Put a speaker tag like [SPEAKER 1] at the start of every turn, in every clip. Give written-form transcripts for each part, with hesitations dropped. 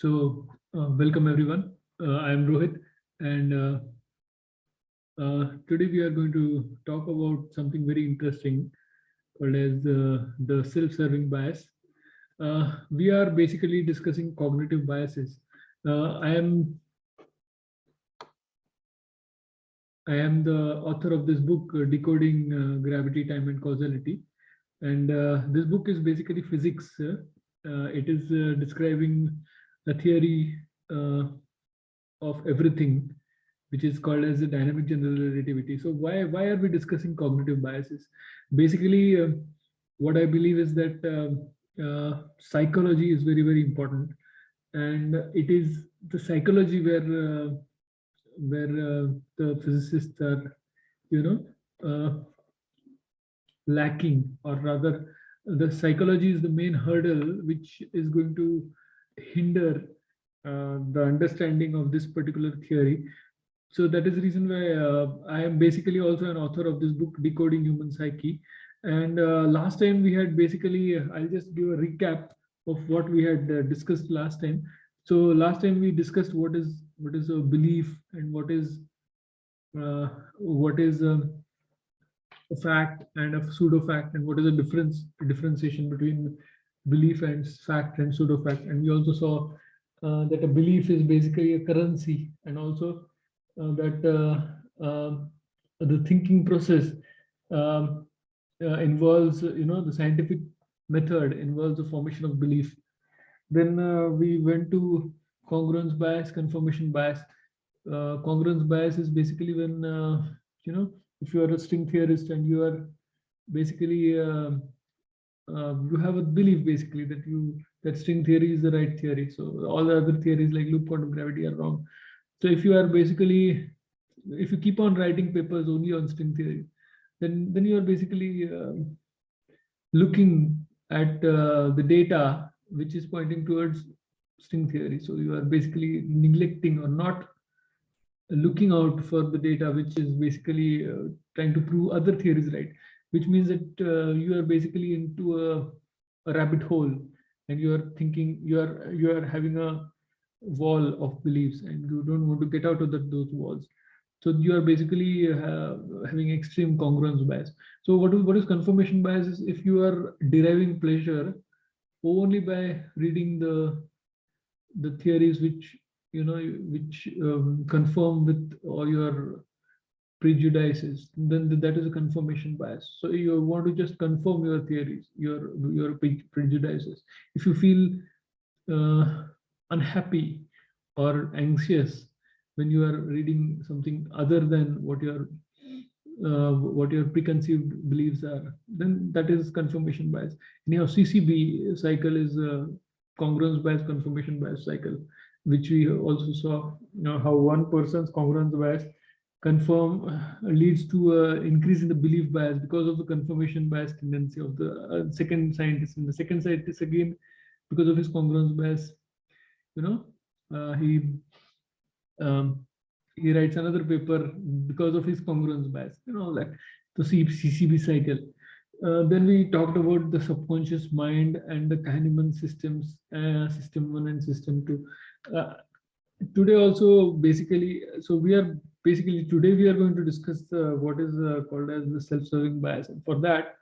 [SPEAKER 1] Welcome everyone. I am Rohit, and today we are going to talk about something very interesting called as the self-serving bias. We are basically discussing cognitive biases. I am the author of this book, Decoding Gravity, Time, and Causality, and this book is basically physics. It is describing a theory of everything, which is called as the dynamic general relativity. So why are we discussing cognitive biases? Basically, what I believe is that psychology is very important, and it is the psychology where the physicists are, you know, lacking, or rather, the psychology is the main hurdle which is going to hinder the understanding of this particular theory. So that is the reason why I am basically also an author of this book, Decoding Human Psyche. And last time we had basically, I'll just give a recap of what we had discussed last time. So last time we discussed what is a belief, and what is a fact and a pseudo fact, and what is the differentiation between belief and fact and pseudo fact. And we also saw that a belief is basically a currency, and also that the thinking process involves, the scientific method involves the formation of belief. Then we went to congruence bias, confirmation bias. Congruence bias is basically when, if you are a string theorist and you are basically you have a belief basically that string theory is the right theory, so all the other theories like loop quantum gravity are wrong. So if you keep on writing papers only on string theory, then you are basically looking at the data which is pointing towards string theory. So you are basically neglecting or not looking out for the data which is basically trying to prove other theories right, which means that you are basically into a rabbit hole, and you are thinking you are having a wall of beliefs, and you don't want to get out of those walls. So you are basically having extreme congruence bias. So what is confirmation bias is if you are deriving pleasure only by reading the theories which confirm with all your prejudices, then that is a confirmation bias. So you want to just confirm your theories, your prejudices. If you feel unhappy or anxious when you are reading something other than what your preconceived beliefs are, then that is confirmation bias. Anyhow, CCB cycle is congruence bias, confirmation bias cycle, which we also saw, how one person's congruence bias leads to increase in the belief bias because of the confirmation bias tendency of the second scientist. And the second scientist, again, because of his congruence bias, he writes another paper because of his congruence bias, all that. The CCB cycle. Then we talked about the subconscious mind and the Kahneman systems, system 1 and system 2. Today also, basically, today we are going to discuss what is called as the self-serving bias. And for that,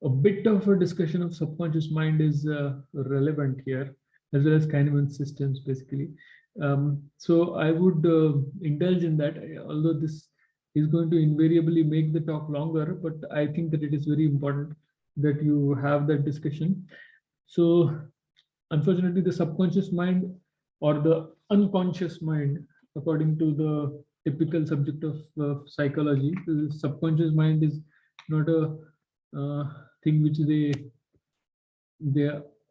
[SPEAKER 1] a bit of a discussion of subconscious mind is relevant here, as well as Kahneman systems, basically. So I would indulge in that, although this is going to invariably make the talk longer, but I think that it is very important that you have that discussion. So unfortunately, the subconscious mind, or the unconscious mind, according to the typical subject of psychology, the subconscious mind is not a thing which they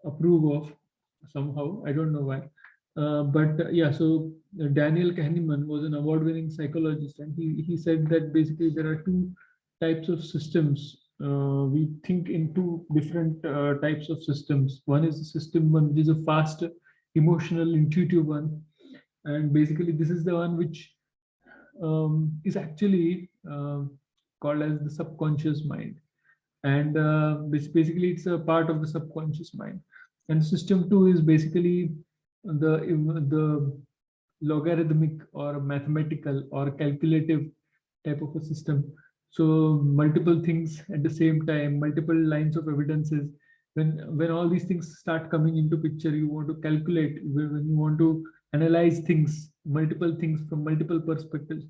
[SPEAKER 1] approve of somehow. I don't know why. But yeah, so Daniel Kahneman was an award-winning psychologist, and he said that basically there are two types of systems. We think in two different types of systems. One is the system one, which is a fast, emotional, intuitive one, and basically this is the one which is actually called as the subconscious mind, and basically it's a part of the subconscious mind. And system 2 is basically the logarithmic or mathematical or calculative type of a system. So multiple things at the same time, multiple lines of evidences. When all these things start coming into picture, you want to calculate, when you want to analyze things, multiple things from multiple perspectives,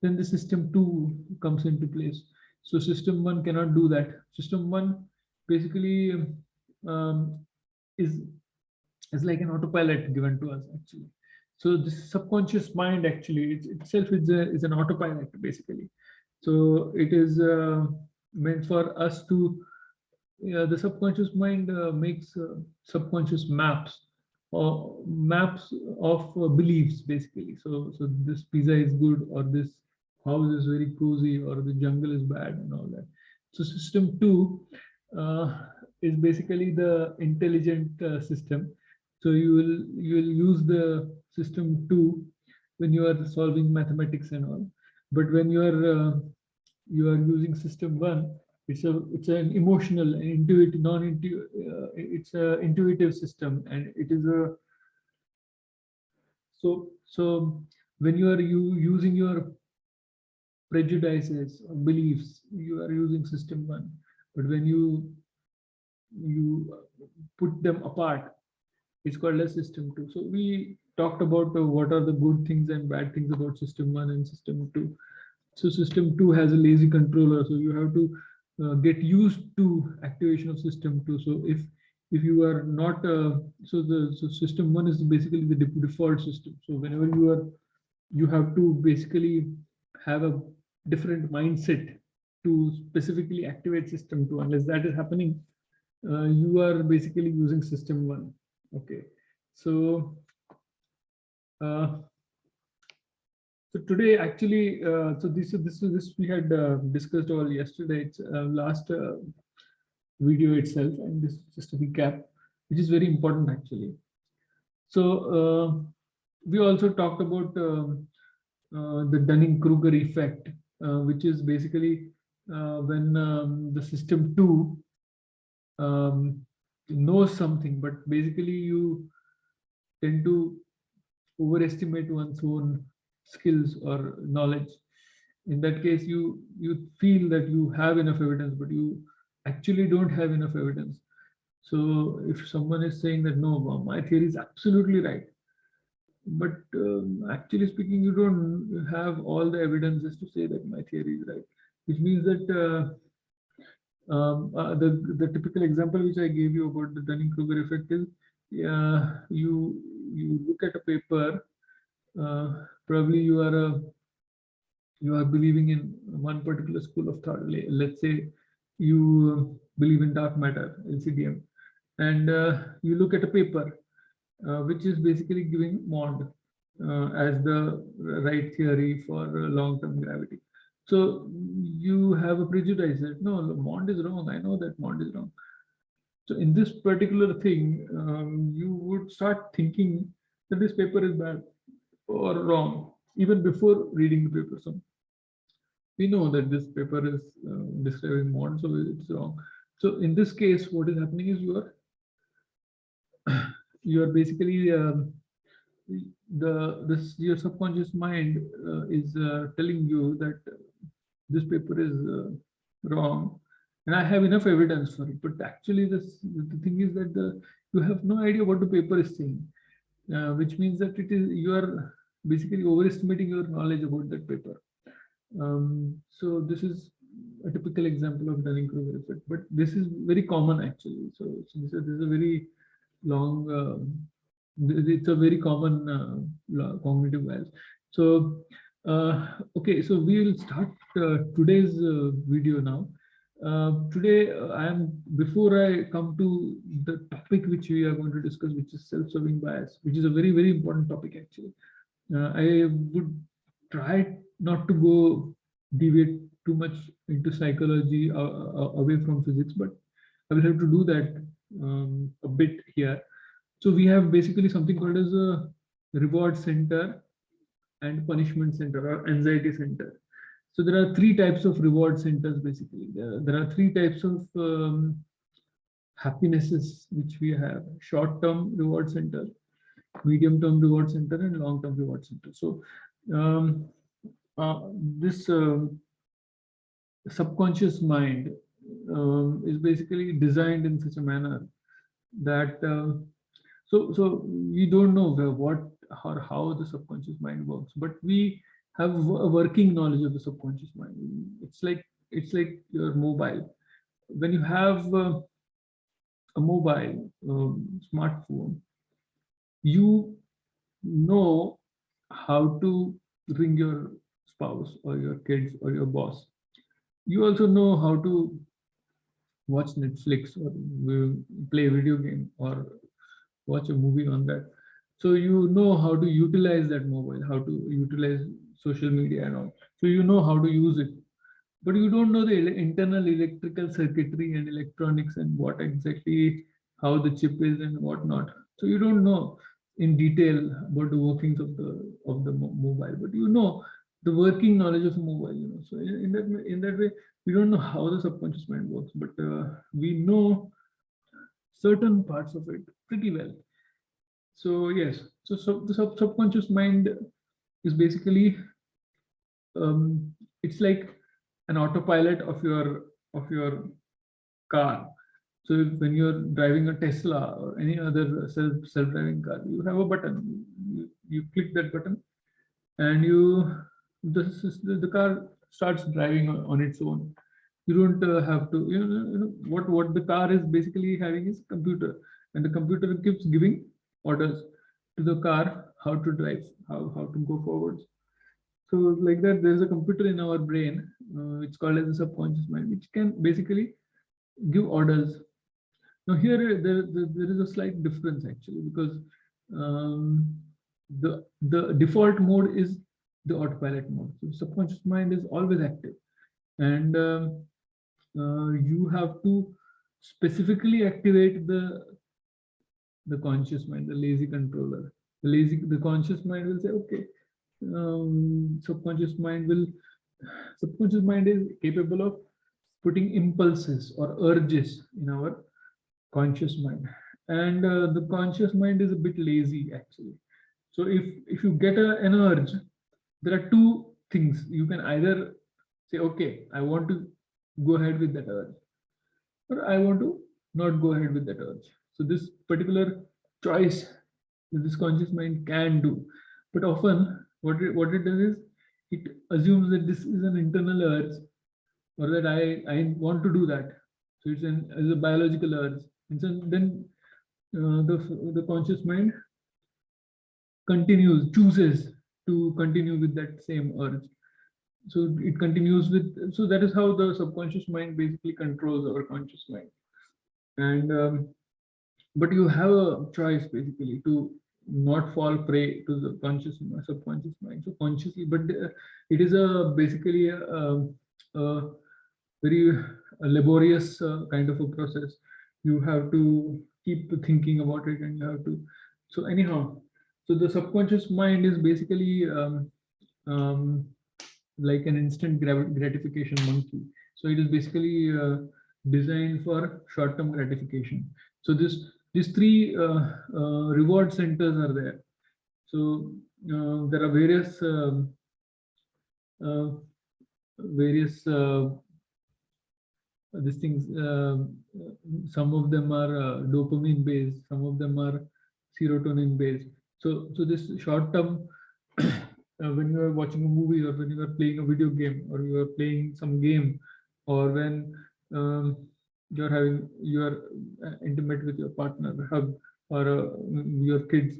[SPEAKER 1] then the system two comes into place. So system one cannot do that. System one basically um, is like an autopilot given to us actually. So this subconscious mind actually itself is an autopilot basically. So it is meant for us to, the subconscious mind makes subconscious maps or maps of beliefs basically. So this pizza is good, or this house is very cozy, or the jungle is bad, and all that. So system two is basically the intelligent system. So you will use the system two when you are solving mathematics and all. But when you are using system one, it's an emotional and intuitive, it's a intuitive system, and it is a, so when you using your prejudices or beliefs, you are using system one. But when you put them apart, it's called a system two. So we talked about what are the good things and bad things about system one and system two. So system two has a lazy controller, so you have to get used to activation of system two. So if you are not, so system one is basically the default system. So whenever you have to basically have a different mindset to specifically activate system two. Unless that is happening, you are basically using system one. Okay, so so today actually, so this we had discussed all yesterday. It's last video itself, and this is just a recap, which is very important actually. So we also talked about the Dunning-Kruger effect, which is basically when the system two knows something, but basically you tend to overestimate one's own skills or knowledge. In that case, you feel that you have enough evidence, but you actually don't have enough evidence. So if someone is saying that no, my theory is absolutely right, but actually speaking, you don't have all the evidences to say that my theory is right, which means that the typical example which I gave you about the Dunning-Kruger effect is, you look at a paper, probably you are believing in one particular school of thought. Let's say you believe in dark matter, LCDM, and you look at a paper which is basically giving MOND as the right theory for long-term gravity. So you have a prejudice that no, MOND is wrong. I know that MOND is wrong. So in this particular thing, you would start thinking that this paper is bad or wrong even before reading the paper. So we know that this paper is describing MOND, so it's wrong. So in this case, what is happening is you are basically your subconscious mind is telling you that this paper is wrong, and I have enough evidence for it. But actually, the thing is that you have no idea what the paper is saying, which means that you are basically overestimating your knowledge about that paper. So this is a typical example of Dunning-Kruger effect, but this is very common actually. So this is a very long, it's a very common cognitive bias. So okay, so we will start today's video now. Today, before I come to the topic which we are going to discuss, which is self-serving bias, which is a very, very important topic actually. I would try not to go deviate too much into psychology away from physics, but I will have to do that a bit here. So we have basically something called as a reward center and punishment center or anxiety center. So there are three types of reward centers basically. There are three types of happinesses which we have: short-term reward center, medium-term reward center and long-term reward center. So um, this subconscious mind is basically designed in such a manner that so we don't know what or how the subconscious mind works, but we have a working knowledge of the subconscious mind. It's like your mobile. When you have a mobile smartphone, you know how to ring your spouse or your kids or your boss. You also know how to watch Netflix or play a video game or watch a movie on that. So you know how to utilize that mobile, how to utilize social media and all. So you know how to use it, but you don't know the internal electrical circuitry and electronics and what exactly how the chip is and whatnot. So you don't know in detail about the workings of the mobile, but you know the working knowledge of mobile. So in that way, we don't know how the subconscious mind works, but we know certain parts of it pretty well. So yes, so the subconscious mind is basically it's like an autopilot of your car. So when you're driving a Tesla or any other self-driving car, you have a button. You click that button, and the car starts driving on its own. You don't have to. What the car is basically having is computer, and the computer keeps giving orders to the car how to drive, how to go forwards. So like that, there's a computer in our brain. It's called as the subconscious mind, which can basically give orders. Now here there is a slight difference actually, because um, the default mode is the autopilot mode. So subconscious mind is always active, and you have to specifically activate the conscious mind, the lazy controller. The conscious mind will say, okay, subconscious mind is capable of putting impulses or urges in our conscious mind, and the conscious mind is a bit lazy actually. So if you get an urge, there are two things. You can either say, okay, I want to go ahead with that urge, or I want to not go ahead with that urge. So this particular choice that this conscious mind can do, but often what it does is it assumes that this is an internal urge, or that I want to do that. So it's a biological urge, and so then the conscious mind chooses to continue with that same urge. So it continues with. So that is how the subconscious mind basically controls our conscious mind. And but you have a choice basically to not fall prey to the subconscious mind so consciously, but it is a basically a very laborious kind of a process. You have to keep thinking about it, and you have to. So anyhow, so the subconscious mind is basically um, like an instant gratification monkey. So it is basically designed for short-term gratification. So these three reward centers are there. So there are uh, various these things. Some of them are dopamine based, some of them are serotonin based. So this short term, when you are watching a movie, or when you are playing a video game, or you are playing some game, or when you are intimate with your partner, hug, or your kids,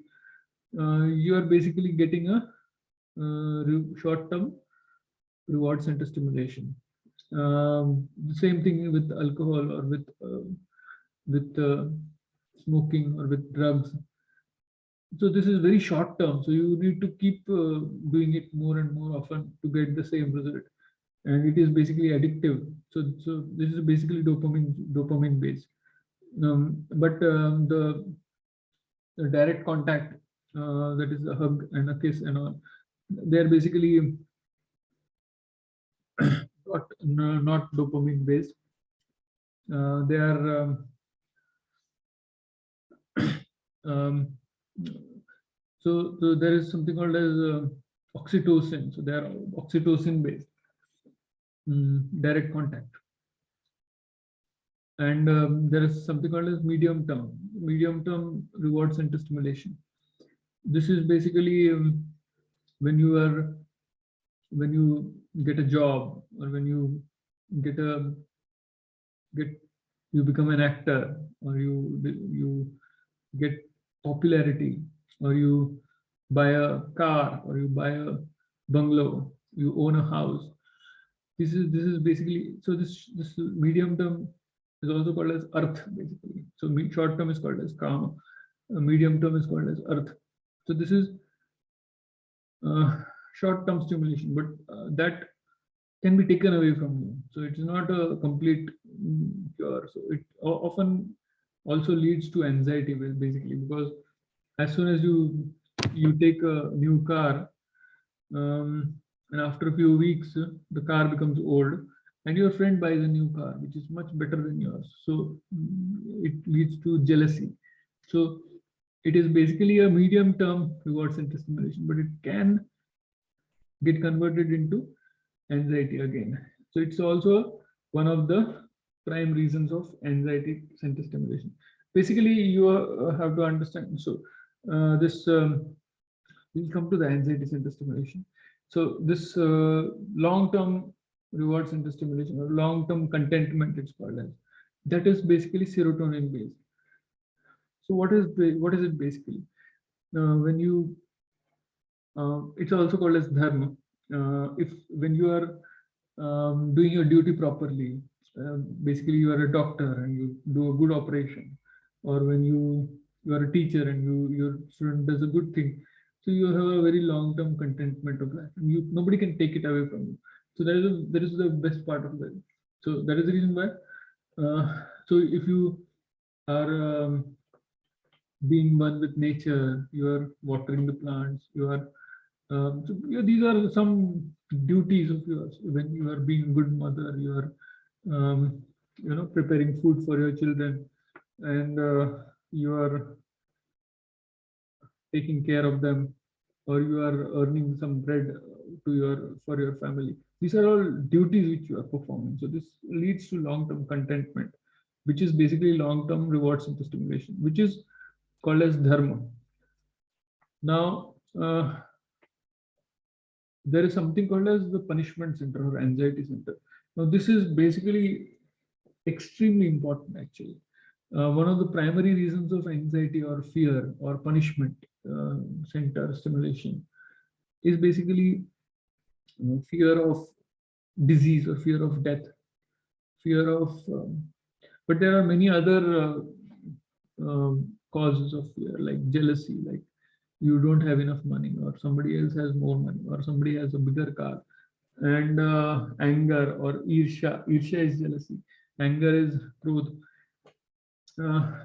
[SPEAKER 1] you are basically getting a short term reward center stimulation. The same thing with alcohol, or with smoking, or with drugs. So this is very short term. So you need to keep doing it more and more often to get the same result, and it is basically addictive. So this is basically dopamine based. But the direct contact, that is a hug and a kiss and all, they are basically not dopamine based. They are um, So there is something called as oxytocin. So they are oxytocin based direct contact. And there is something called as medium term reward center stimulation. This is basically when you get a job, or when you get you become an actor, or you get popularity, or you buy a car, or you buy a bungalow, you own a house. This is basically, so this medium term is also called as earth basically. So short term is called as karma, medium term is called as earth. So this is short term stimulation, but that can be taken away from you. So it's not a complete cure. So it often also leads to anxiety basically, because as soon as you take a new car, and after a few weeks the car becomes old, and your friend buys a new car which is much better than yours, so it leads to jealousy. So it is basically a medium term reward center stimulation, but it can get converted into anxiety again. So it's also one of the prime reasons of anxiety center stimulation. Basically, you have to understand. So this we'll come to the anxiety center stimulation. So this long-term reward center stimulation, or long-term contentment, it's called as, that is basically serotonin based. So what is it basically? When you it's also called as dharma. If when you are doing your duty properly, basically you are a doctor and you do a good operation, or when you are a teacher and your student does a good thing, so you have a very long-term contentment of that, and nobody can take it away from you. So that is the best part of that. So that is the reason why. So if you are being one with nature, you are watering the plants, you are so these are some duties of yours. When you are being a good mother, you are preparing food for your children, and you are taking care of them, or you are earning some bread for your family. These are all duties which you are performing. So this leads to long-term contentment, which is basically long-term reward center stimulation, which is called as dharma. Now there is something called as the punishment center or anxiety center. Now this is basically extremely important actually. One of the primary reasons of anxiety or fear or punishment center stimulation is basically fear of disease or fear of death, fear of but there are many other causes of fear, like jealousy, like you don't have enough money, or somebody else has more money, or somebody has a bigger car, and anger or irsha is jealousy, anger is krodh.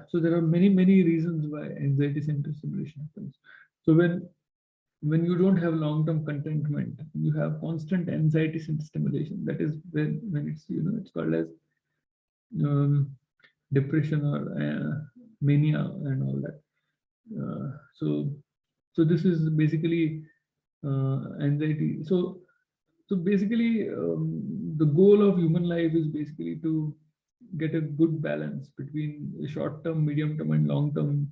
[SPEAKER 1] So there are many reasons why anxiety center stimulation happens. So when you don't have long-term contentment, you have constant anxiety center stimulation. That is when it's it's called as depression or mania and all that. So this is basically anxiety. So basically, the goal of human life is basically to get a good balance between short-term, medium-term, and long-term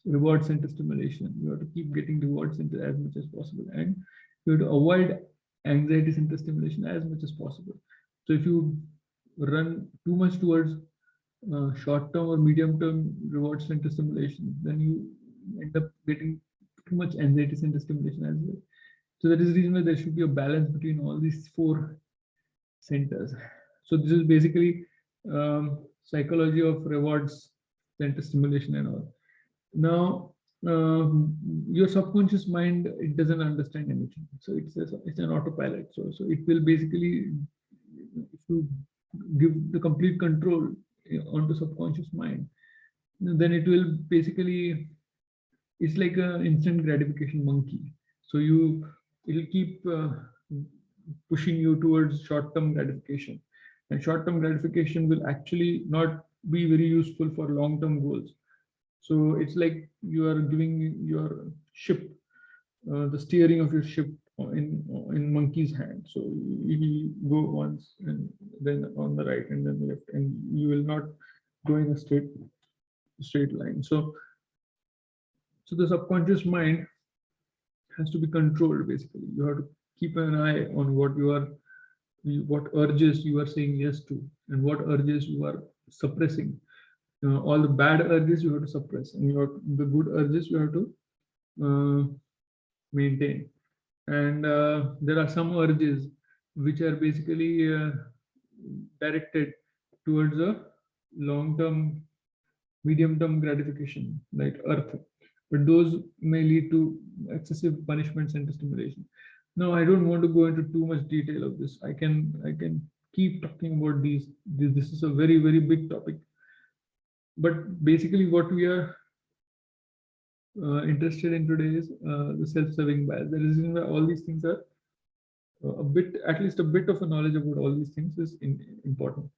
[SPEAKER 1] reward center stimulation. You have to keep getting reward center as much as possible, and you have to avoid anxiety center stimulation as much as possible. So if you run too much towards short-term or medium-term reward center stimulation, then you end up getting too much anxiety center stimulation as well. So that is the reason why there should be a balance between all these four centers. So this is basically psychology of rewards center stimulation and all. Now, your subconscious mind, it doesn't understand anything. So it's an autopilot. So it will basically, if you give the complete control onto subconscious mind, then it will basically, it's like an instant gratification monkey. So it'll keep pushing you towards short-term gratification, and short-term gratification will actually not be very useful for long-term goals. So it's like you are giving your ship, the steering of your ship in monkey's hand. So you will go once and then on the right and then the left, and you will not go in a straight line. So the subconscious mind has to be controlled. Basically, you have to keep an eye on what urges you are saying yes to, and what urges you are suppressing. All the bad urges you have to suppress, and the good urges you have to uh, maintain. And there are some urges which are basically directed towards a long-term, medium-term gratification, like earth, but those may lead to excessive punishment center stimulation. Now, I don't want to go into too much detail of this. I can keep talking about these. This is a very, very big topic. But basically, what we are interested in today is the self-serving bias. The reason why all these things are a bit, at least a bit of a knowledge about all these things is important.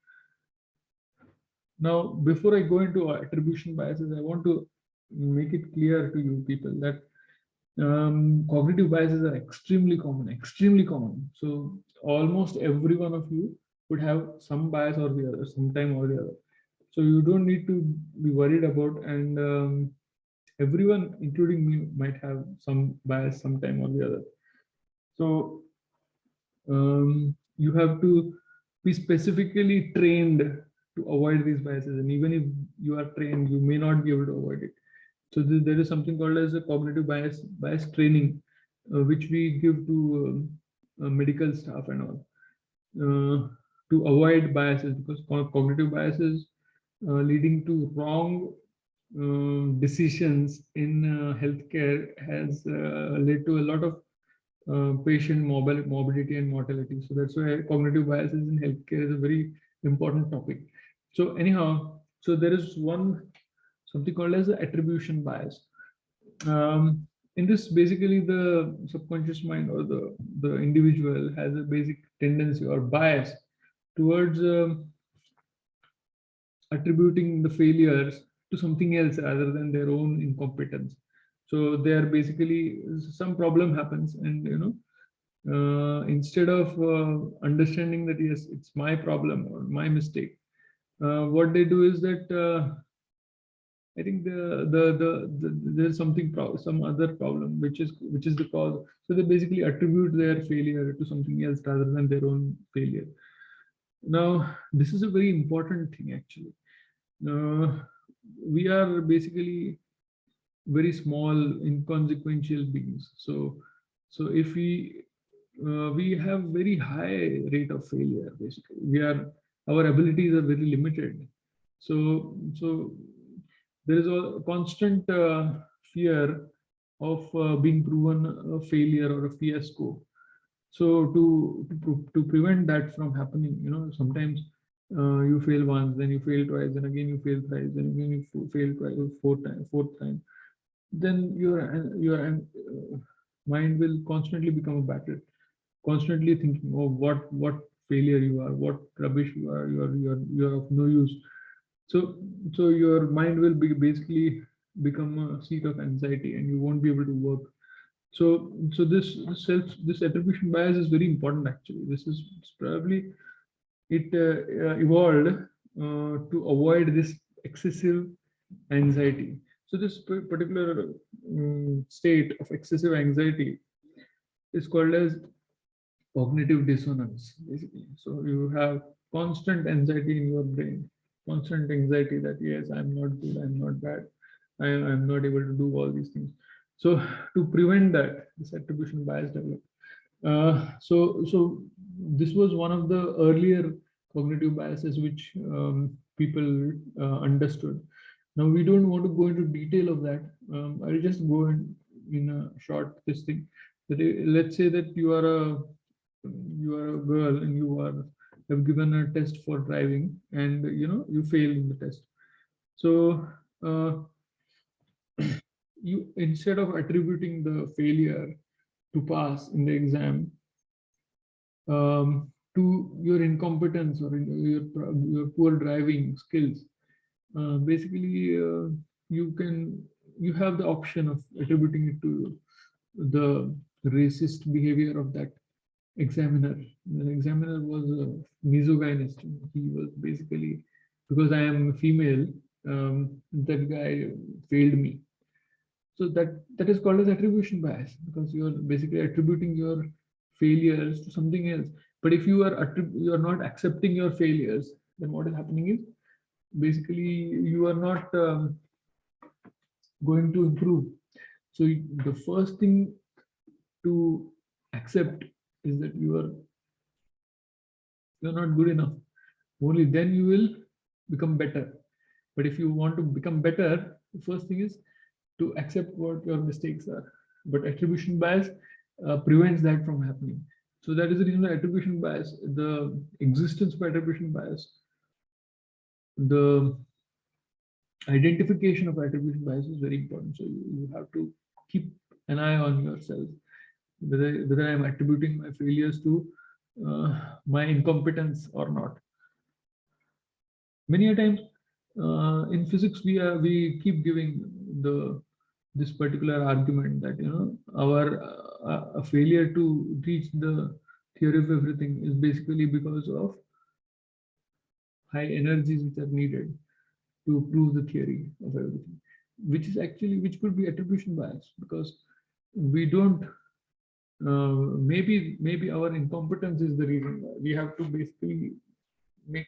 [SPEAKER 1] Now, before I go into attribution biases, I want to make it clear to you people that cognitive biases are extremely common. So almost every one of you would have some bias or the other, sometime or the other. So you don't need to be worried about, and everyone, including me, might have some bias sometime or the other. So you have to be specifically trained to avoid these biases, and even if you are trained, you may not be able to avoid it. So there is something called as a cognitive bias training, which we give to medical staff and all, to avoid biases, because cognitive biases leading to wrong decisions in healthcare has led to a lot of patient morbidity and mortality. So that's why cognitive biases in healthcare is a very important topic. So anyhow, so there is something called as the attribution bias. In this, basically, the subconscious mind or the individual has a basic tendency or bias towards attributing the failures to something else rather than their own incompetence. So they are basically, some problem happens, and instead of understanding that yes, it's my problem or my mistake, what they do is that I think there's some other problem which is the cause. So they basically attribute their failure to something else rather than their own failure. Now, this is a very important thing actually. We are basically very small, inconsequential beings. So if we have very high rate of failure. Basically, our abilities are very limited. So there is a constant fear of being proven a failure or a fiasco. So to prevent that from happening, sometimes you fail once, then you fail twice, and again you fail thrice, and again you fail twice, fourth time. Then your mind will constantly become a battle, constantly thinking, oh, what failure you are, what rubbish you are, you are of no use. So your mind will basically become a seat of anxiety, and you won't be able to work. So this attribution bias is very important actually. This is probably it evolved to avoid this excessive anxiety. So this particular state of excessive anxiety is called as cognitive dissonance, basically. So you have constant anxiety in your brain, constant anxiety that yes, I'm not good, I'm not bad, I'm not able to do all these things. So to prevent that, this attribution bias developed. So this was one of the earlier cognitive biases which people understood. Now we don't want to go into detail of that. I'll just go in a short this thing. That let's say that you are a girl and have given a test for driving, and you fail in the test. So you, instead of attributing the failure to pass in the exam to your incompetence or your poor driving skills, basically you you have the option of attributing it to the racist behavior of that examiner. The examiner was a misogynist. He was basically, because I am female, that guy failed me. So that is called as attribution bias, because you are basically attributing your failures to something else. But if you are not accepting your failures, then what is happening is basically you are not going to improve. So the first thing to accept is that you're not good enough. Only then you will become better. But if you want to become better, the first thing is to accept what your mistakes are. But attribution bias prevents that from happening. So that is the reason that attribution bias, the existence of attribution bias, the identification of attribution bias is very important. So you have to keep an eye on yourself, whether I'm attributing my failures to my incompetence or not. Many a times in physics we keep giving this particular argument that our a failure to reach the theory of everything is basically because of high energies which are needed to prove the theory of everything, which could be attribution bias, because we don't maybe our incompetence is the reason why we have to basically make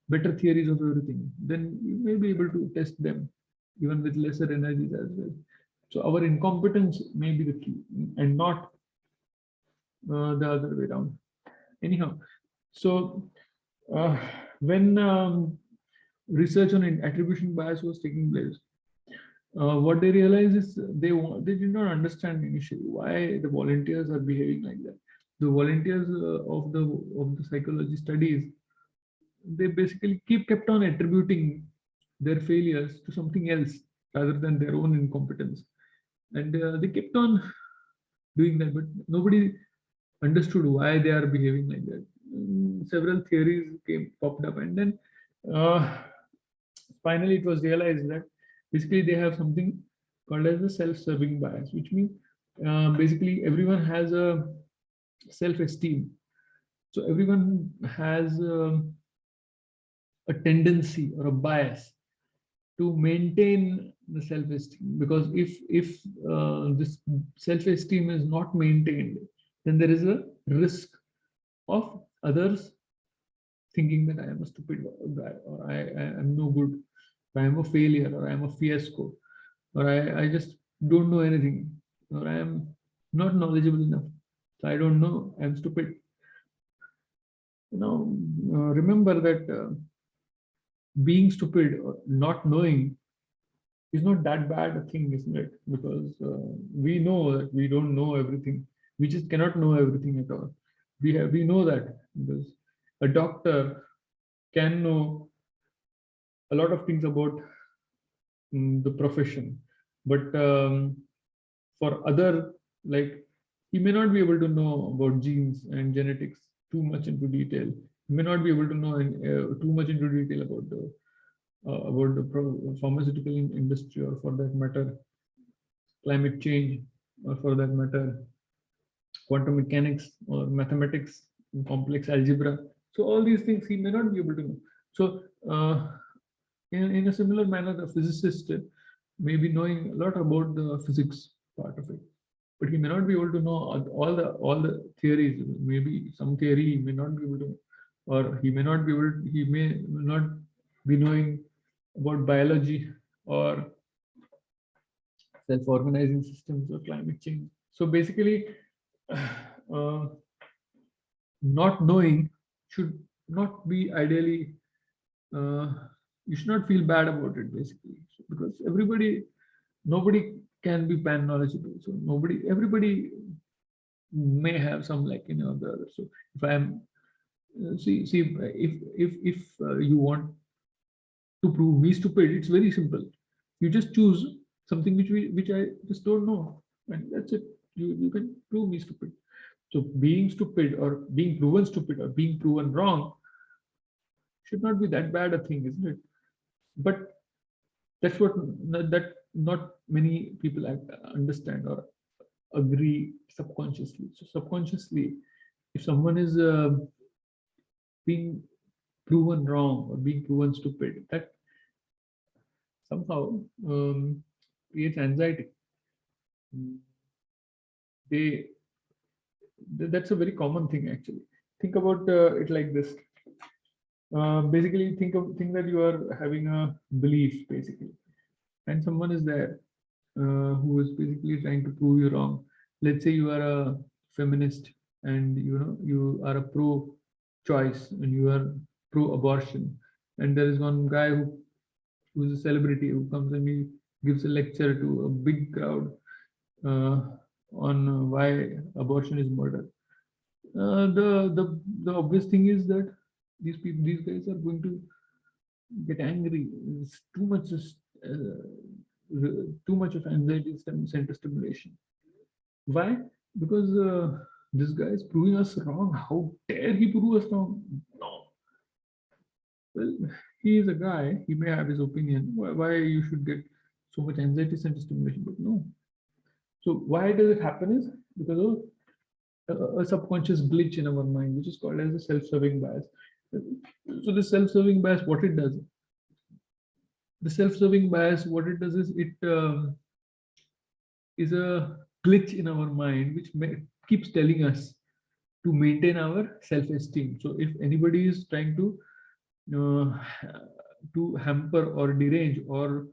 [SPEAKER 1] better theories of everything. Then you may be able to test them even with lesser energies as well. So our incompetence may be the key and not the other way around. Anyhow, so when research on attribution bias was taking place, what they realized is they did not understand initially why the volunteers are behaving like that. The volunteers of the psychology studies, they basically kept on attributing their failures to something else rather than their own incompetence, and they kept on doing that, but nobody understood why they are behaving like that. Several theories popped up, and then finally it was realized that basically they have something called as the self-serving bias, which means basically everyone has a self-esteem. So everyone has a tendency or a bias to maintain the self-esteem, because if this self-esteem is not maintained, then there is a risk of others thinking that I am a stupid guy, or I am no good, or I am a failure, or I am a fiasco, or I just don't know anything, or I am not knowledgeable enough, so I don't know, I'm stupid. Remember that being stupid or not knowing is not that bad a thing, isn't it? Because we know that we don't know everything. We just cannot know everything at all. We know that, because a doctor can know a lot of things about the profession, but for other, like, he may not be able to know about genes and genetics too much into detail. He may not be able to know too much into detail about the pharmaceutical industry, or for that matter, climate change, or for that matter, quantum mechanics or mathematics, complex algebra. So all these things he may not be able to know. So in a similar manner, the physicist may be knowing a lot about the physics part of it, but he may not be able to know all the theories. Maybe some theory he may not be able to, or he may not be knowing about biology or self-organizing systems or climate change. So basically, not knowing should not be ideally, you should not feel bad about it, basically, because nobody can be pan knowledgeable. So everybody may have some lacking or the other. So if I am, see, if you want to prove me stupid, it's very simple. You just choose something which I just don't know, and that's it. You can prove me stupid. So being stupid, or being proven stupid, or being proven wrong should not be that bad a thing, isn't it? But That's what that not many people understand or agree subconsciously. So subconsciously, if someone is being proven wrong or being proven stupid, that somehow creates anxiety. They that's a very common thing actually. Think about it like this. Basically, think that you are having a belief basically, and someone is there who is basically trying to prove you wrong. Let's say you are a feminist and you are a pro-choice and you are pro-abortion, and there is one guy who's a celebrity who comes and he gives a lecture to a big crowd uh, on why abortion is murder. The obvious thing is that these guys are going to get angry. It's too much of anxiety center stimulation. Why? Because this guy is proving us wrong. How dare he prove us wrong? No. Well, he is a guy. He may have his opinion. Why you should get so much anxiety center stimulation? But no. So why does it happen? Is because of a subconscious glitch in our mind, which is called as the self-serving bias. So the self-serving bias, what it does, the self-serving bias, what it does is it is a glitch in our mind which keeps telling us to maintain our self-esteem. So if anybody is trying to hamper or derange or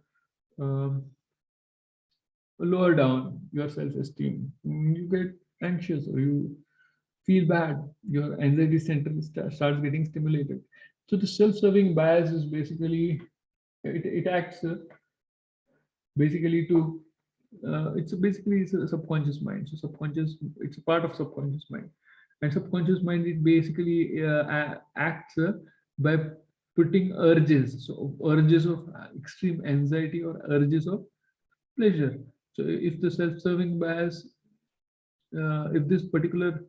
[SPEAKER 1] um, lower down your self-esteem, you get anxious or you feel bad, your anxiety center starts getting stimulated. So the self-serving bias is basically it acts basically to it's a subconscious mind. So subconscious, it's a part of subconscious mind, and subconscious mind it basically acts by putting urges, so urges of extreme anxiety or urges of pleasure. So if the self-serving bias, if this particular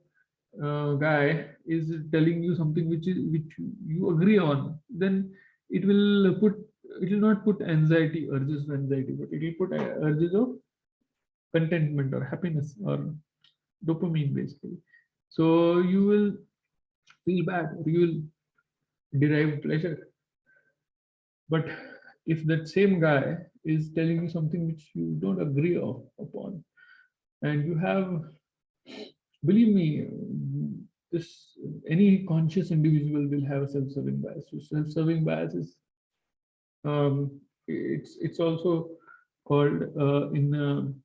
[SPEAKER 1] guy is telling you something which you agree on, then it will put it will not put anxiety urges of anxiety, but it will put urges of contentment or happiness or dopamine basically. So you will feel bad or you will derive pleasure. But if that same guy is telling you something which you don't agree upon, and you have, believe me, this any conscious individual will have a self-serving bias. So self-serving bias is it's also called in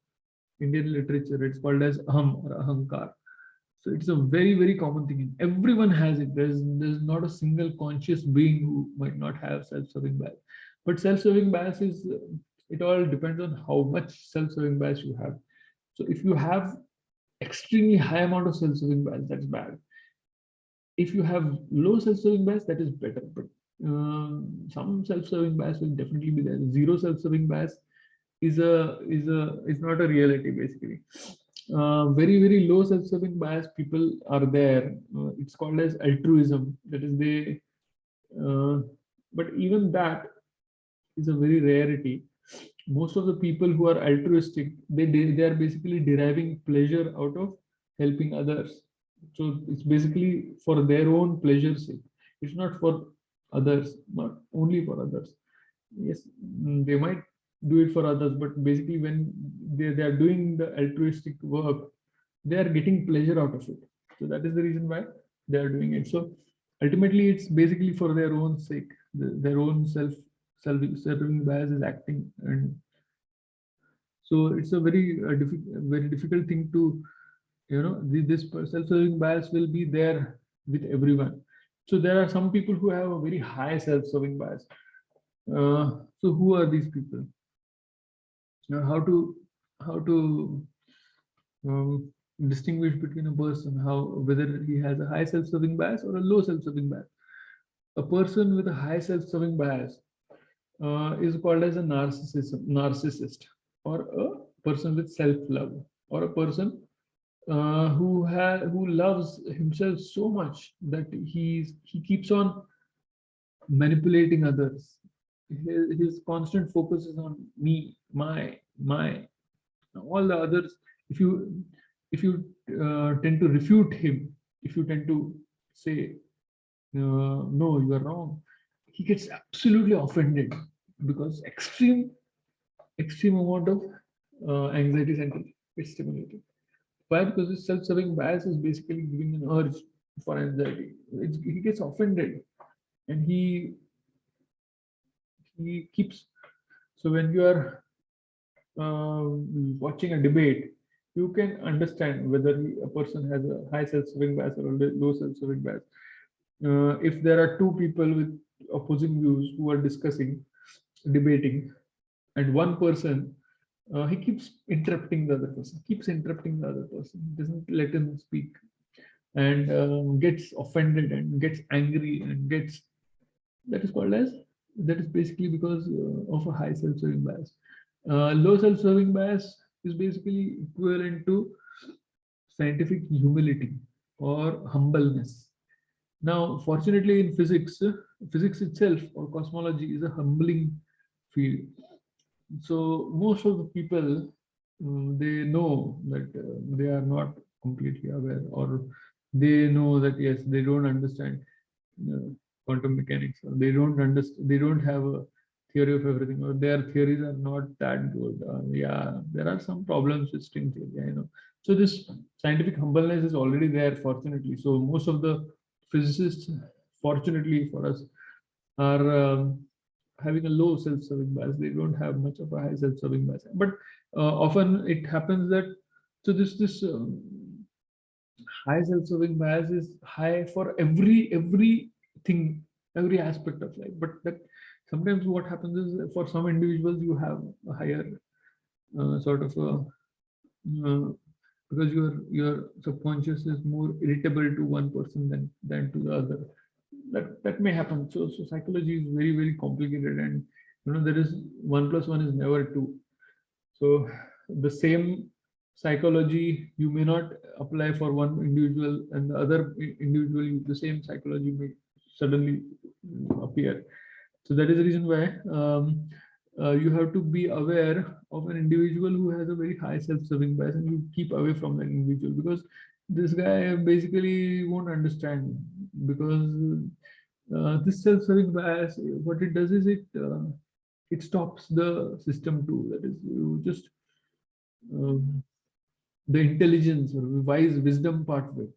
[SPEAKER 1] Indian literature, it's called as aham or ahankar. So it's a very common thing. Everyone has it. There's not a single conscious being who might not have self-serving bias. But self-serving bias is it all depends on how much self-serving bias you have. So if you have extremely high amount of self-serving bias, that's bad. If you have low self-serving bias, that is better. But some self-serving bias will definitely be there. Zero self-serving bias is not a reality basically. Very low self-serving bias people are there. It's called as altruism. That is they, but even that is a very rarity. Most of the people who are altruistic, they are basically deriving pleasure out of helping others. So it's basically for their own pleasure's sake. It's not for others, not only for others. Yes, they might do it for others, but basically when they are doing the altruistic work, they are getting pleasure out of it. So that is the reason why they are doing it. So ultimately it's basically for their own sake. Their own self-serving bias is acting, and so it's a very difficult thing to, this self-serving bias will be there with everyone. So there are some people who have a very high self-serving bias. So who are these people? Now, how to distinguish between a person, how whether he has a high self-serving bias or a low self-serving bias. A person with a high self-serving bias is called as a narcissist, or a person with self-love, or a person who loves himself so much that he keeps on manipulating others. his constant focus is on me, my. All the others, if you tend to refute him, if you tend to say no, you are wrong, he gets absolutely offended, because extreme amount of anxiety center is stimulated. Why? Because this self-serving bias is basically giving an urge for anxiety. He gets offended, and he keeps. So when you are watching a debate, you can understand whether a person has a high self-serving bias or a low self-serving bias. If there are two people with opposing views who are discussing, debating, and one person, he keeps interrupting the other person, doesn't let him speak, and gets offended and gets angry and gets, that is called as, that is basically because of a high self-serving bias. Low self-serving bias is basically equivalent to scientific humility or humbleness. Now, fortunately, in physics, physics itself or cosmology is a humbling field. So most of the people, they know that they are not completely aware, or they know that yes, they don't understand uh, quantum mechanics, or they don't understand, they don't have a theory of everything, or their theories are not that good. Yeah, there are some problems with string theory, I know. So this scientific humbleness is already there, fortunately. So most of the physicists, fortunately for us, are having a low self-serving bias. They don't have much of a high self-serving bias. But often it happens that, so this high self-serving bias is high for everything, every aspect of life. But that sometimes what happens is, for some individuals you have a higher sort of a because your subconscious is more irritable to one person than to the other. That may happen. So psychology is very complicated, and there is 1 plus 1 is never 2. So the same psychology you may not apply for one individual, and the other individual, the same psychology may suddenly appear. So that is the reason why you have to be aware of an individual who has a very high self-serving bias, and you keep away from that individual, because this guy basically won't understand. Because this self-serving bias, what it does is it stops the system too. That is, you just um, the intelligence or wise wisdom part of it.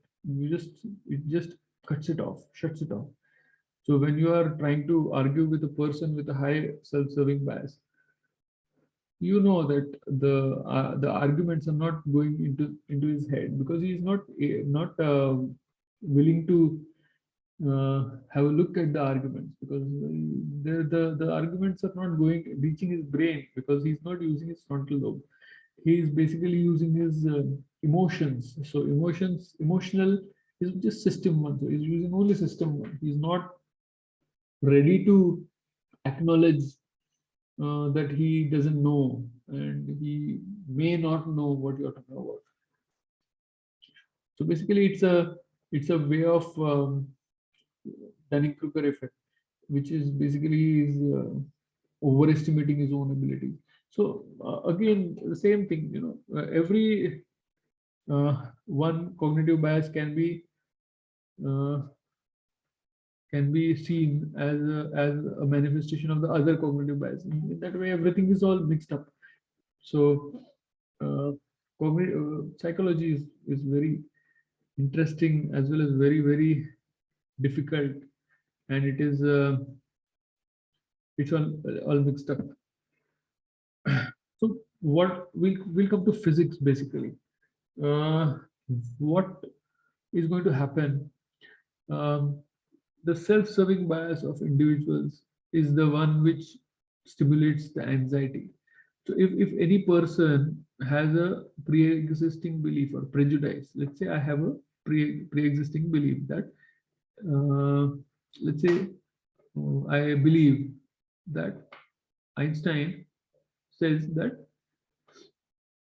[SPEAKER 1] It just cuts it off, shuts it off. So when you are trying to argue with a person with a high self-serving bias, you know that the arguments are not going into his head, because he is not willing to have a look at the arguments, because the arguments are not reaching his brain, because he's not using his frontal lobe. He is basically using his emotions. So emotional is just system one. So he's using only system one. He's not ready to acknowledge that he doesn't know, and he may not know what you're talking about. So basically, it's a way of Dunning-Kruger effect, which is basically overestimating his own ability. So again, the same thing. Every one cognitive bias uh, can be seen as a manifestation of the other cognitive bias. In that way, everything is all mixed up. So psychology is very interesting, as well as very difficult, and it's all mixed up. So what we'll come to physics basically. What is going to happen? The self-serving bias of individuals is the one which stimulates the anxiety. So if any person has a pre-existing belief or prejudice, let's say I have a pre-existing belief that, let's say, I believe that Einstein says that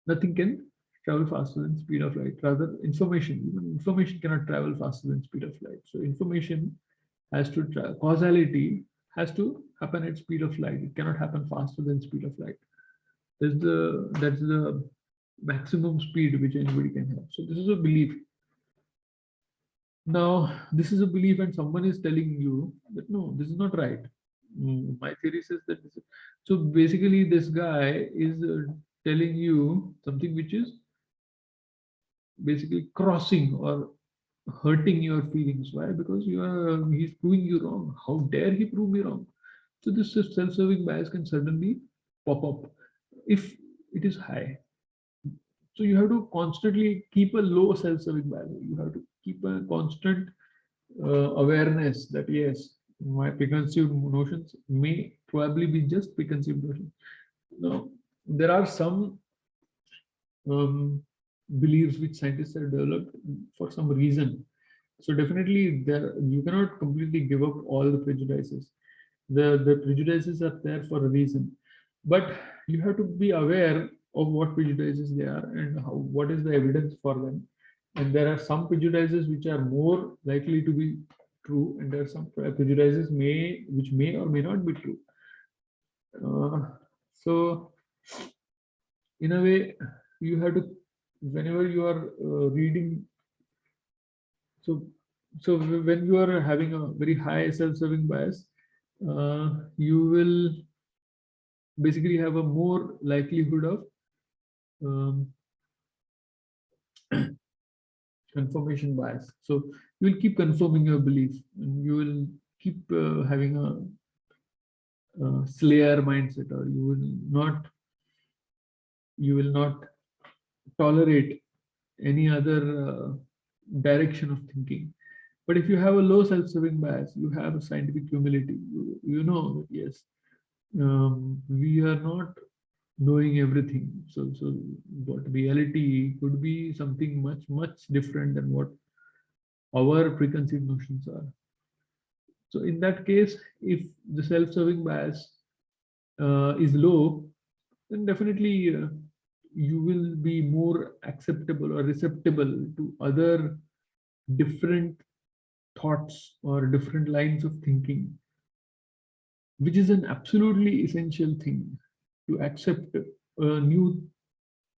[SPEAKER 1] nothing can travel faster than speed of light. Rather, even information cannot travel faster than speed of light. So information has to causality has to happen at speed of light. It cannot happen faster than speed of light. That's the maximum speed which anybody can have. So this is a belief. Now, this is a belief, and someone is telling you that no, this is not right. My theory says that this is. So basically, this guy is telling you something which is basically crossing or hurting your feelings. Why? Because he's proving you wrong. How dare he prove me wrong? So this self-serving bias can suddenly pop up if it is high. So you have to constantly keep a low self-serving bias. You have to keep a constant awareness that yes, my preconceived notions may probably be just preconceived notions. Now, there are some beliefs which scientists have developed for some reason. So definitely there you cannot completely give up all the prejudices. The prejudices are there for a reason, but you have to be aware of what prejudices they are and what is the evidence for them. And there are some prejudices which are more likely to be true, and there are some prejudices which may or may not be true. So in a way, you have to, whenever you are reading, so when you are having a very high self-serving bias, you will basically have a more likelihood of um, confirmation bias. So you will keep confirming your belief, and you will keep having a slayer mindset, or you will not tolerate any other direction of thinking. But if you have a low self-serving bias, you have a scientific humility. You know that yes, we are not knowing everything. So what reality could be something much different than what our preconceived notions are. So in that case, if the self-serving bias is low, then definitely you will be more acceptable or receptible to other different thoughts or different lines of thinking, which is an absolutely essential thing to accept a new,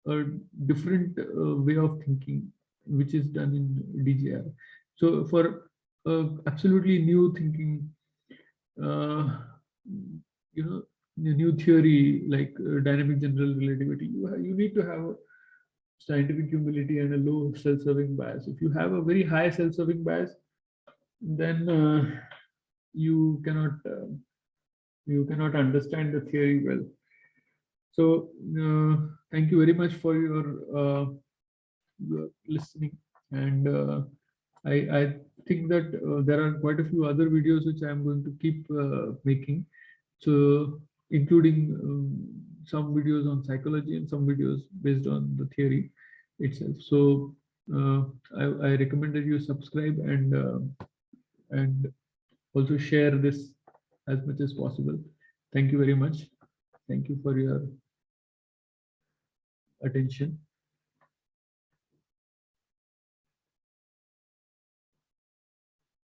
[SPEAKER 1] a different way of thinking, which is done in DGR. So for absolutely new thinking, uh, you know, a new theory like dynamic general relativity, you need to have scientific humility and a low self-serving bias. If you have a very high self-serving bias, then uh, you cannot understand the theory well. So thank you very much for your listening, and I think that there are quite a few other videos which I am going to keep making. So including some videos on psychology and some videos based on the theory itself. So I recommend that you subscribe and also share this as much as possible. Thank you very much. Thank you for your attention.